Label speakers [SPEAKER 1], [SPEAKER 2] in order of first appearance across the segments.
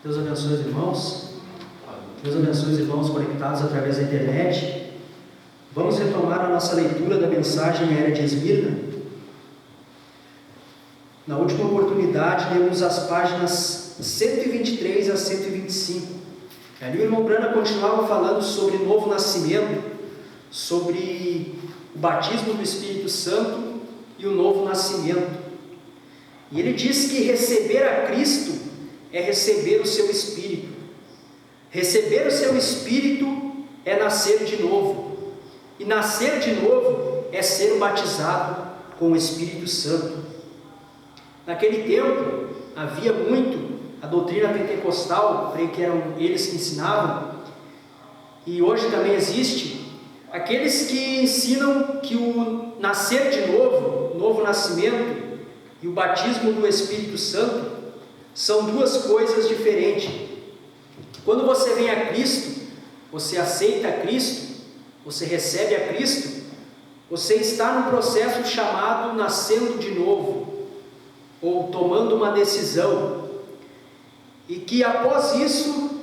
[SPEAKER 1] Deus abençoe os irmãos. Deus abençoe os irmãos conectados através da internet. Vamos retomar a nossa leitura da mensagem à era de Esmirna. Na última oportunidade, lemos as páginas 123 a 125. Ali o irmão Brana continuava falando sobre o novo nascimento, sobre o batismo do Espírito Santo e o novo nascimento. E ele diz que receber a Cristo é receber o seu Espírito. Receber o seu Espírito é nascer de novo. E nascer de novo é ser batizado com o Espírito Santo. Naquele tempo, havia muito a doutrina pentecostal, creio que eram eles que ensinavam, e hoje também existe, aqueles que ensinam que o nascer de novo, o novo nascimento e o batismo do Espírito Santo são duas coisas diferentes. Quando você vem a Cristo, você aceita a Cristo, você recebe a Cristo, você está num processo chamado nascendo de novo, ou tomando uma decisão, e que após isso,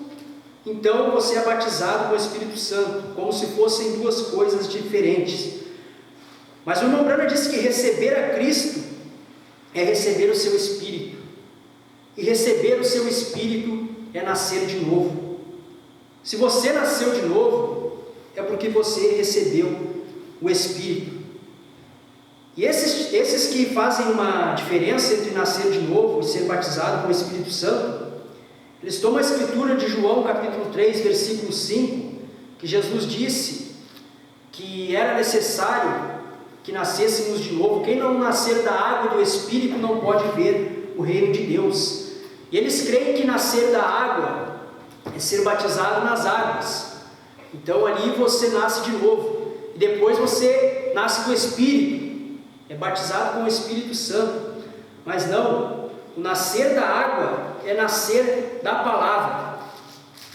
[SPEAKER 1] então você é batizado com o Espírito Santo, como se fossem duas coisas diferentes. Mas o irmão Brana disse que receber a Cristo é receber o seu Espírito, e receber o seu Espírito é nascer de novo. Se você nasceu de novo, é porque você recebeu o Espírito. E esses que fazem uma diferença entre nascer de novo e ser batizado com o Espírito Santo, eles tomam a escritura de João capítulo 3, versículo 5, que Jesus disse que era necessário que nascêssemos de novo. Quem não nascer da água e do Espírito não pode ver o reino de Deus. E eles creem que nascer da água é ser batizado nas águas. Então ali você nasce de novo. E depois você nasce do Espírito. É batizado com o Espírito Santo. Mas não, o nascer da água é nascer da palavra.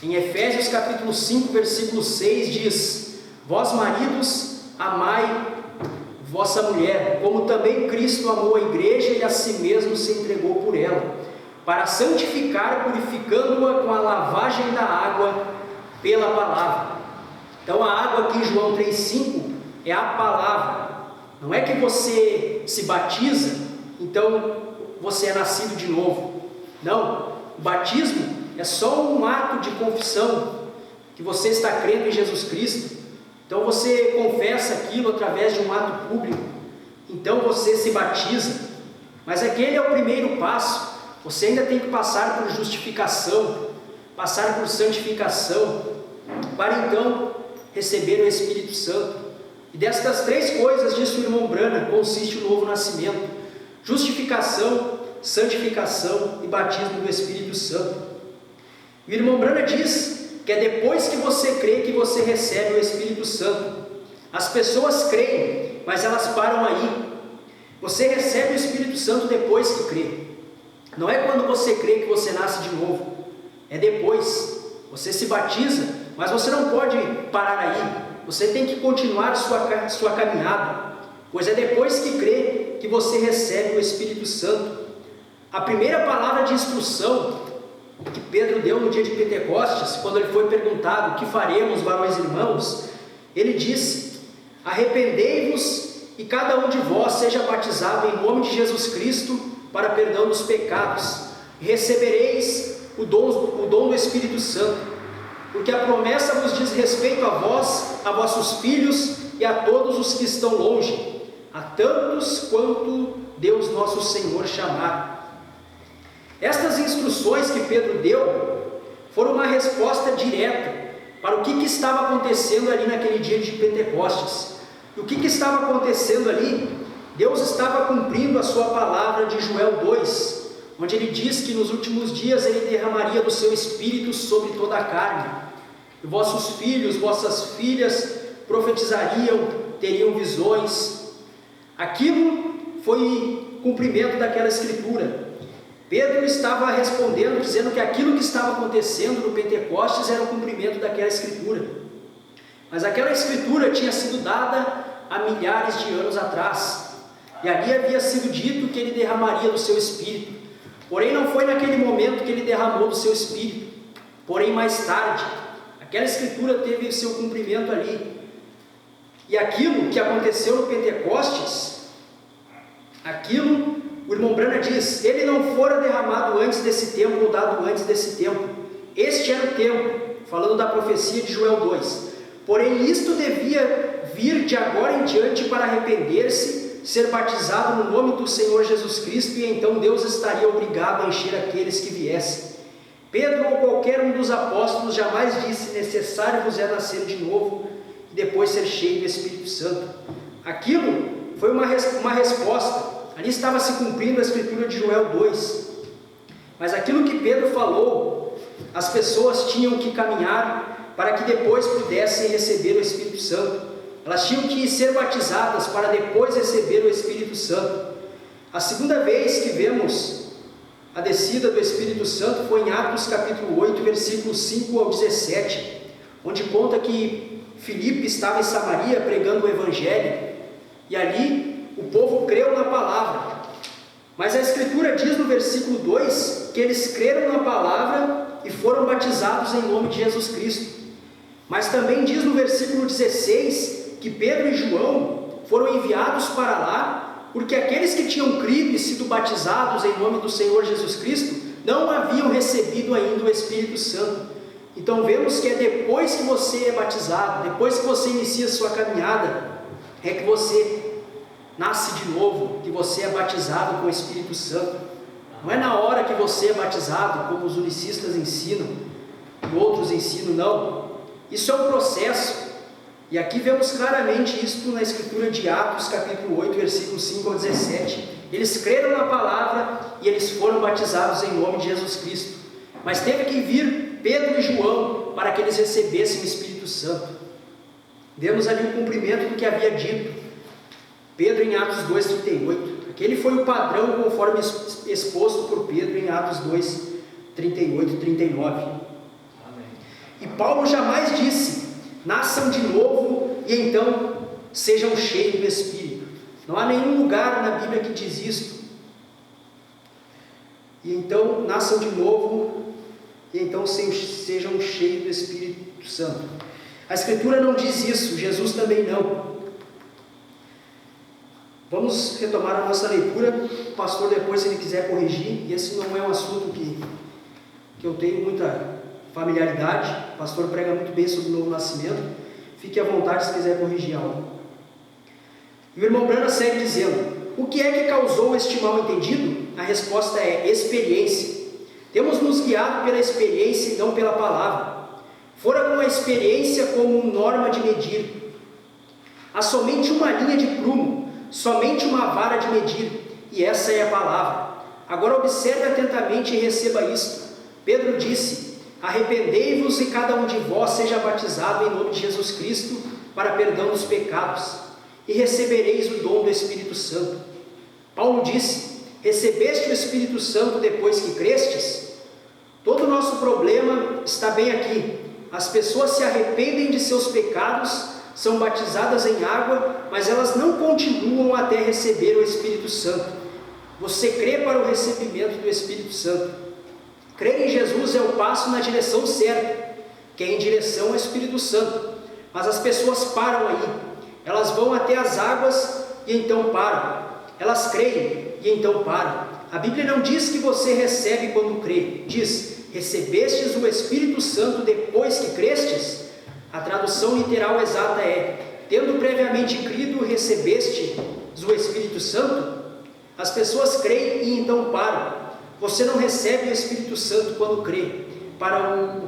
[SPEAKER 1] Em Efésios capítulo 5, versículo 6 diz: Vós maridos, amai vossa mulher, como também Cristo amou a igreja e a si mesmo se entregou por ela, para santificar, purificando-a com a lavagem da água pela palavra. Então a água aqui em João 3,5 é a palavra. Não é que você se batiza, então você é nascido de novo. Não, o batismo é só um ato de confissão, que você está crendo em Jesus Cristo. Então você confessa aquilo através de um ato público. Então você se batiza. Mas aquele é o primeiro passo. Você ainda tem que passar por justificação, passar por santificação, para então receber o Espírito Santo. E destas três coisas, disse o irmão Brana, consiste o novo nascimento: justificação, santificação e batismo do Espírito Santo. E o irmão Brana diz que é depois que você crê que você recebe o Espírito Santo. As pessoas creem, mas elas param aí. Você recebe o Espírito Santo depois que crê. Não é quando você crê que você nasce de novo. É depois. Você se batiza, mas você não pode parar aí. Você tem que continuar sua caminhada, pois é depois que crê que você recebe o Espírito Santo. A primeira palavra de instrução que Pedro deu no dia de Pentecostes, quando ele foi perguntado: o que faremos, varões e irmãos? Ele disse: arrependei-vos e cada um de vós seja batizado em nome de Jesus Cristo para perdão dos pecados, e recebereis o dom do Espírito Santo. Porque a promessa vos diz respeito a vós, a vossos filhos e a todos os que estão longe, a tantos quanto Deus nosso Senhor chamar. Estas instruções que Pedro deu foram uma resposta direta para o que estava acontecendo ali naquele dia de Pentecostes. E o que estava acontecendo ali? Deus estava cumprindo a sua palavra de Joel 2, onde ele diz que nos últimos dias ele derramaria do seu Espírito sobre toda a carne. E vossos filhos, vossas filhas profetizariam, teriam visões. Aquilo foi cumprimento daquela escritura. Pedro estava respondendo, dizendo que aquilo que estava acontecendo no Pentecostes era o cumprimento daquela escritura. Mas aquela escritura tinha sido dada há milhares de anos atrás. E ali havia sido dito que ele derramaria do seu Espírito. Porém, não foi naquele momento que ele derramou do seu Espírito, porém mais tarde. Aquela escritura teve o seu cumprimento ali. E aquilo que aconteceu no Pentecostes, o irmão Branham diz, ele não fora derramado antes desse tempo, ou dado antes desse tempo. Este era o tempo, falando da profecia de Joel 2. Porém, isto devia vir de agora em diante para arrepender-se, ser batizado no nome do Senhor Jesus Cristo, e então Deus estaria obrigado a encher aqueles que viessem. Pedro ou qualquer um dos apóstolos jamais disse, necessário vos é nascer de novo, e depois ser cheio do Espírito Santo. Aquilo foi uma resposta. Ali estava se cumprindo a escritura de Joel 2. Mas aquilo que Pedro falou, as pessoas tinham que caminhar para que depois pudessem receber o Espírito Santo. Elas tinham que ser batizadas para depois receber o Espírito Santo. A segunda vez que vemos a descida do Espírito Santo foi em Atos capítulo 8, versículos 5 ao 17, onde conta que Filipe estava em Samaria pregando o Evangelho, e ali o povo creu na palavra. Mas a Escritura diz no versículo 2 que eles creram na palavra e foram batizados em nome de Jesus Cristo. Mas também diz no versículo 16 que Pedro e João foram enviados para lá, porque aqueles que tinham crido e sido batizados em nome do Senhor Jesus Cristo não haviam recebido ainda o Espírito Santo. Então vemos que é depois que você é batizado, depois que você inicia a sua caminhada, é que você nasce de novo, que você é batizado com o Espírito Santo. Não é na hora que você é batizado, como os unicistas ensinam, e outros ensinam, não. Isso é um processo. E aqui vemos claramente isso na escritura de Atos, capítulo 8, versículos 5 ao 17. Eles creram na palavra e eles foram batizados em nome de Jesus Cristo. Mas teve que vir Pedro e João para que eles recebessem o Espírito Santo. Vemos ali o cumprimento do que havia dito Pedro em Atos 2,38. Aquele foi o padrão conforme exposto por Pedro em Atos 2,38 e 39. Amém. E Paulo jamais disse, nasçam de novo e então sejam cheios do Espírito. Não há nenhum lugar na Bíblia que diz isto. E então nasçam de novo e então sejam cheios do Espírito Santo. A Escritura não diz isso, Jesus também não. Vamos retomar a nossa leitura. O pastor depois, se ele quiser corrigir, e esse não é um assunto que eu tenho muita familiaridade. O pastor prega muito bem sobre o novo nascimento. Fique à vontade se quiser corrigir algo. E o irmão Branham segue dizendo, o que é que causou este mal entendido? A resposta é experiência. Temos nos guiado pela experiência e não pela palavra. Fora com a experiência como norma de medir. Há somente uma linha de prumo, somente uma vara de medir, e essa é a palavra. Agora observe atentamente e receba isto. Pedro disse, arrependei-vos e cada um de vós seja batizado em nome de Jesus Cristo para perdão dos pecados, e recebereis o dom do Espírito Santo. Paulo disse, recebeste o Espírito Santo depois que crestes? Todo o nosso problema está bem aqui. As pessoas se arrependem de seus pecados, são batizadas em água, mas elas não continuam até receber o Espírito Santo. Você crê para o recebimento do Espírito Santo. Crer em Jesus é o passo na direção certa, que é em direção ao Espírito Santo. Mas as pessoas param aí. Elas vão até as águas e então param. Elas creem e então param. A Bíblia não diz que você recebe quando crê. Diz, recebestes o Espírito Santo depois que crestes? A tradução literal exata é, tendo previamente crido, recebeste o Espírito Santo? As pessoas creem e então param. Você não recebe o Espírito Santo quando crê, para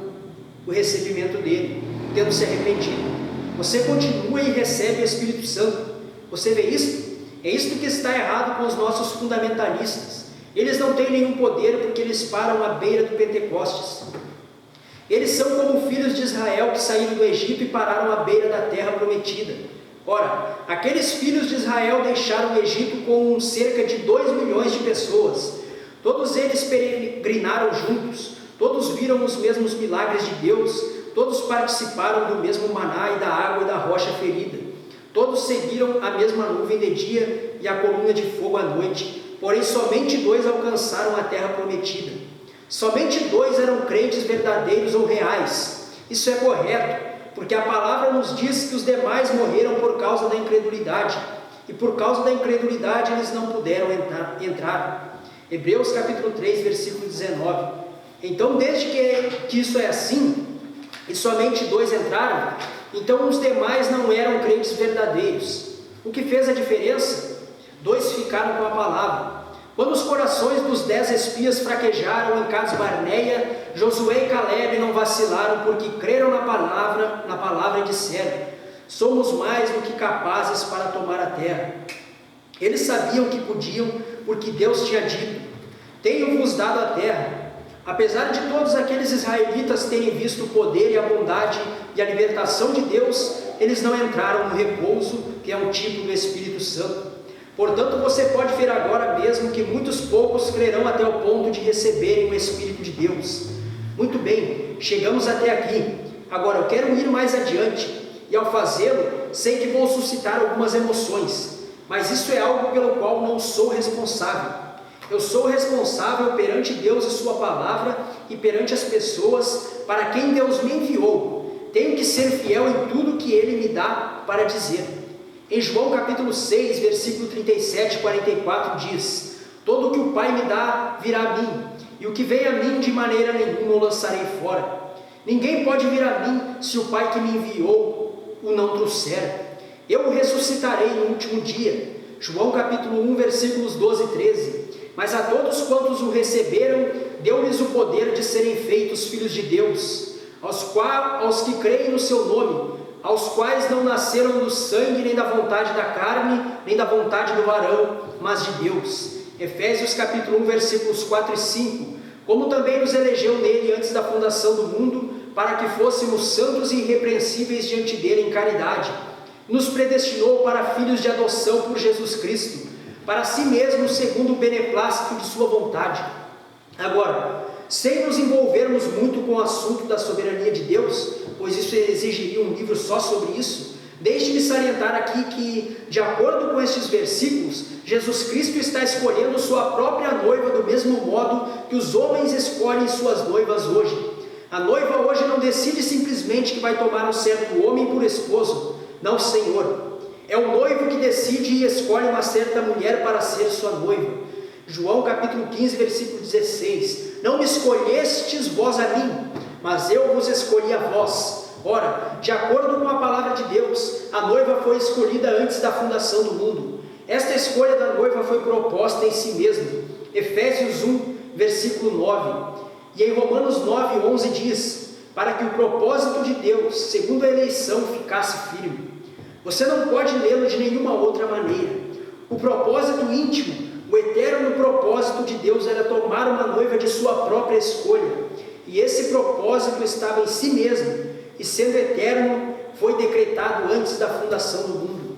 [SPEAKER 1] o recebimento dele, tendo se arrependido. Você continua e recebe o Espírito Santo. Você vê isso? É isso que está errado com os nossos fundamentalistas. Eles não têm nenhum poder porque eles param à beira do Pentecostes. Eles são como filhos de Israel que saíram do Egito e pararam à beira da terra prometida. Ora, aqueles filhos de Israel deixaram o Egito com cerca de 2 milhões de pessoas. Todos eles peregrinaram juntos, todos viram os mesmos milagres de Deus, todos participaram do mesmo maná e da água e da rocha ferida. Todos seguiram a mesma nuvem de dia e a coluna de fogo à noite. porém somente 2 alcançaram a terra prometida. Somente 2 eram crentes verdadeiros ou reais. Isso é correto, porque a palavra nos diz que os demais morreram por causa da incredulidade, e por causa da incredulidade eles não puderam entrar. Hebreus capítulo 3, versículo 19. Então, desde que isso é assim, e somente 2 entraram, então os demais não eram crentes verdadeiros. O que fez a diferença? 2 ficaram com a palavra. Quando os corações dos 10 espias fraquejaram em Cades Barneia, Josué e Caleb não vacilaram, porque creram na palavra e disseram: somos mais do que capazes para tomar a terra. Eles sabiam que podiam, porque Deus tinha dito: tenho-vos dado a terra. Apesar de todos aqueles israelitas terem visto o poder e a bondade e a libertação de Deus, eles não entraram no repouso, que é um tipo do Espírito Santo. Portanto, você pode ver agora mesmo que muitos poucos crerão até o ponto de receberem o Espírito de Deus. Muito bem, chegamos até aqui. Agora eu quero ir mais adiante, e ao fazê-lo, sei que vou suscitar algumas emoções, mas isso é algo pelo qual não sou responsável. Eu sou responsável perante Deus e sua palavra e perante as pessoas para quem Deus me enviou. Tenho que ser fiel em tudo que Ele me dá para dizer. Em João capítulo 6, versículo 37 e 44 diz: todo o que o Pai me dá virá a mim, e o que vem a mim de maneira nenhuma o lançarei fora. Ninguém pode vir a mim se o Pai que me enviou o não trouxer. Eu o ressuscitarei no último dia. João capítulo 1, versículos 12 e 13. Mas a todos quantos o receberam, deu-lhes o poder de serem feitos filhos de Deus, aos que creem no seu nome, aos quais não nasceram do sangue, nem da vontade da carne, nem da vontade do varão, mas de Deus. Efésios capítulo 1, versículos 4 e 5. Como também nos elegeu nele antes da fundação do mundo, para que fôssemos santos e irrepreensíveis diante dele em caridade. Nos predestinou para filhos de adoção por Jesus Cristo, para si mesmo segundo o beneplácito de sua vontade. Agora, sem nos envolvermos muito com o assunto da soberania de Deus, pois isso exigiria um livro só sobre isso, deixe-me salientar aqui que, de acordo com estes versículos, Jesus Cristo está escolhendo sua própria noiva do mesmo modo que os homens escolhem suas noivas hoje. A noiva hoje não decide simplesmente que vai tomar um certo homem por esposo. Não, Senhor. É o noivo que decide e escolhe uma certa mulher para ser sua noiva. João capítulo 15, versículo 16. Não me escolhestes vós a mim, mas eu vos escolhi a vós. Ora, de acordo com a palavra de Deus, a noiva foi escolhida antes da fundação do mundo. Esta escolha da noiva foi proposta em si mesma. Efésios 1, versículo 9. E em Romanos 9, 11 diz: para que o propósito de Deus, segundo a eleição, ficasse firme. Você não pode lê-lo de nenhuma outra maneira. O propósito íntimo, o eterno propósito de Deus era tomar uma noiva de sua própria escolha. E esse propósito estava em si mesmo, e sendo eterno, foi decretado antes da fundação do mundo.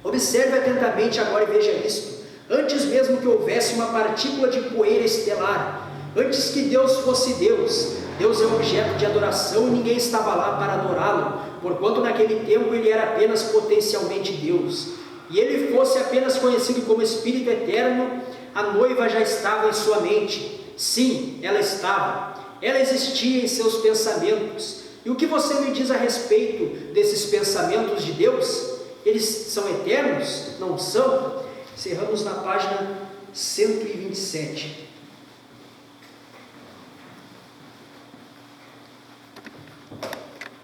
[SPEAKER 1] Observe atentamente agora e veja isto. Antes mesmo que houvesse uma partícula de poeira estelar, antes que Deus fosse Deus, Deus é objeto de adoração e ninguém estava lá para adorá-lo, porquanto naquele tempo ele era apenas potencialmente Deus. E ele fosse apenas conhecido como Espírito Eterno, a noiva já estava em sua mente. Sim, ela estava. Ela existia em seus pensamentos. E o que você me diz a respeito desses pensamentos de Deus? Eles são eternos? Não são? Encerramos na página 127.